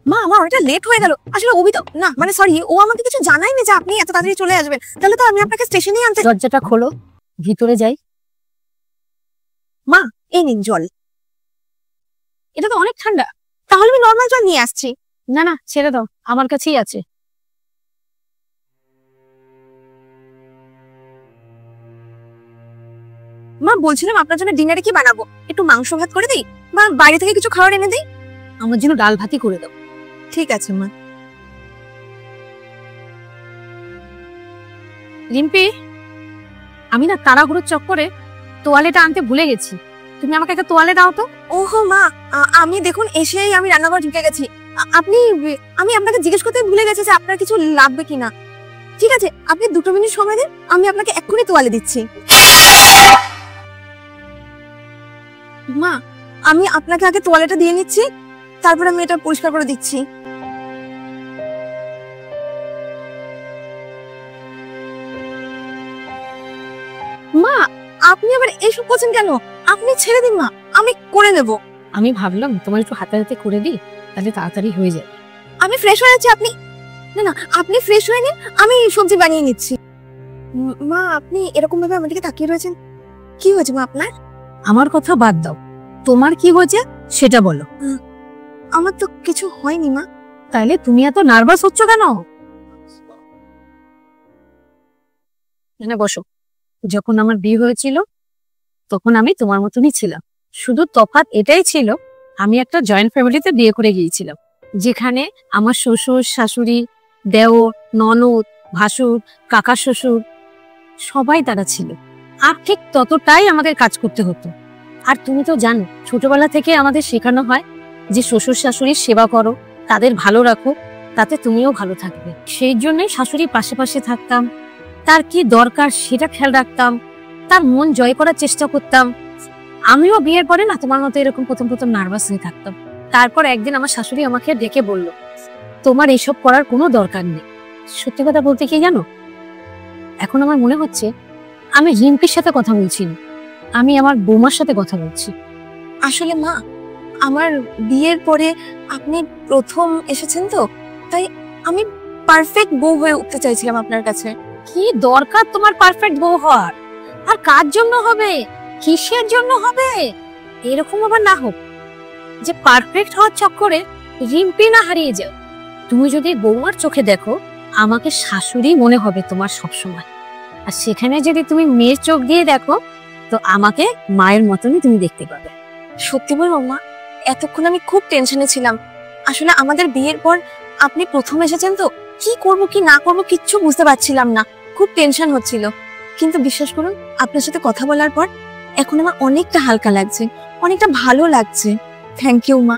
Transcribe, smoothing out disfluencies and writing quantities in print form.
মা আমার অনেকটা লেট হয়ে গেল। আসলে ওবি তো না, মানে সরি, ও আমাকে কিছু জানায়নি যে আপনি এত তাড়াতাড়ি চলে আসবেন। তাহলে তো আমি আপনাকে স্টেশনেই আনতে। দরজাটা খোলো, ভিতরে যাই। মা এই নিন জল। এটা তো অনেক ঠান্ডা। তাহলে আমি নর্মাল জল নিয়ে আসছি। না না, ছেড়ে দাও, আমার কাছেই আছে। মা বলছিলাম আপনার জন্য ডিনারে কি বানাবো? একটু মাংস ভাত করে দিই বা বাইরে থেকে কিছু খাবার এনে দিই? আমার জন্য ডাল ভাতই করে দাও। ঠিক আছে মা। রিম্পি, আমি না তাড়াহুড়োর চক্করে তোয়ালেটা আনতে ভুলে গেছি, তুমি আমাকে একটা তোয়ালে দাও তো। ওহো মা, আমি দেখুন এসেই আমি রান্নাঘর ঢুকে গেছি। আমি আপনাকে জিজ্ঞেস করতে ভুলে গেছি যে আপনার কিছু লাগবে কিনা। ঠিক আছে, আপনি 2 মিনিট সময় দিন, আমি আপনাকে এক্ষুনি তোয়ালে দিচ্ছি। মা আমি আপনাকে আগে তোয়ালেটা দিয়ে নিচ্ছি, তারপর আমি এটা পরিষ্কার করে দিচ্ছি। মা আপনি আবার এসব করছেন কেন? আপনি ছেড়ে দিন মা, আমি করে নেব। আমি ভাবলাম তোমার একটু হাতে হাতে করে দিই, তাহলে তাড়াতাড়ি হয়ে যাবে। আমি ফ্রেশ হয়ে যাচ্ছি, আপনি না না আপনি ফ্রেশ হয়ে নিন, আমি সবজি বানিয়ে নিচ্ছি। মা আপনি এরকম ভাবে আমার দিকে তাকিয়ে রয়েছেন, কি হয়েছে মা আপনার? আমার কথা বাদ দাও, তোমার কি হয়েছে সেটা বলো। আমার তো কিছু হয়নি মা। তাহলে তুমি এত নার্ভাস হচ্ছ কেন? এখানে বসো। যখন আমার বিয়ে হয়েছিল তখন আমি তোমার মতনই ছিলাম, শুধু তফাৎ এটাই ছিল আমি একটা জয়েন্ট ফ্যামিলিতে বিয়ে করে গিয়েছিলাম, যেখানে আমার শ্বশুর শাশুড়ি, দেওর, ননদ, ভাসুর, কাকা শ্বশুর সবাই তারা ছিল। আর ঠিক ততটাই আমাদের কাজ করতে হতো। আর তুমি তো জানো ছোটবেলা থেকে আমাদের শেখানো হয় যে শ্বশুর শাশুড়ির সেবা করো, তাদের ভালো রাখো, তাতে তুমিও ভালো থাকবে। সেই জন্যই শাশুড়ির পাশে পাশে থাকতাম, তার কি দরকার সেটা খেয়াল রাখতাম, তার মন জয় করার চেষ্টা করতাম। আমিও বিয়ের পরে না তোমার মতো এরকম প্রথম প্রথম নার্ভাস হয়ে থাকতাম। তারপর একদিন আমার শাশুড়ি আমাকে ডেকে বলল, তোমার এসব করার কোনো দরকার নেই। সত্যি কথা বলতে কি জানো, এখন আমার মনে হচ্ছে আমি রিম্পির সাথে কথা বলছি না, আমি আমার বৌমার সাথে কথা বলছি। আসলে মা আমার বিয়ের পরে আপনি প্রথম এসেছেন তো, তাই আমি পারফেক্ট বউ হয়ে উঠতে চাইছিলাম আপনার কাছে। কি দরকার তোমার পারফেক্ট বউ হওয়ার? আর কার জন্য হবে, কিসের জন্য হবে? এরকম আবার না হোক যে পারফেক্ট হওয়ার চক্করে রিম্পি না হারিয়ে যাও। তুমি যদি বৌমার চোখে দেখো, আমাকে শাশুড়ি মনে হবে তোমার সবসময়। আর সেখানে যদি তুমি মেয়ের চোখ দিয়ে দেখো, তো আমাকে মায়ের মতনই তুমি দেখতে পাবে। সত্যি বলবো মা, এতক্ষণ আমি খুব টেনশনে ছিলাম। আসলে আমাদের বিয়ের পর আপনি প্রথম এসেছেন তো, কি করব কি না করব কিচ্ছু বুঝতে পারছিলাম না, খুব টেনশন হচ্ছিল। কিন্তু বিশ্বাস করুন, আপনার সাথে কথা বলার পর এখন আমার অনেকটা হালকা লাগছে, অনেকটা ভালো লাগছে। থ্যাংক ইউ মা।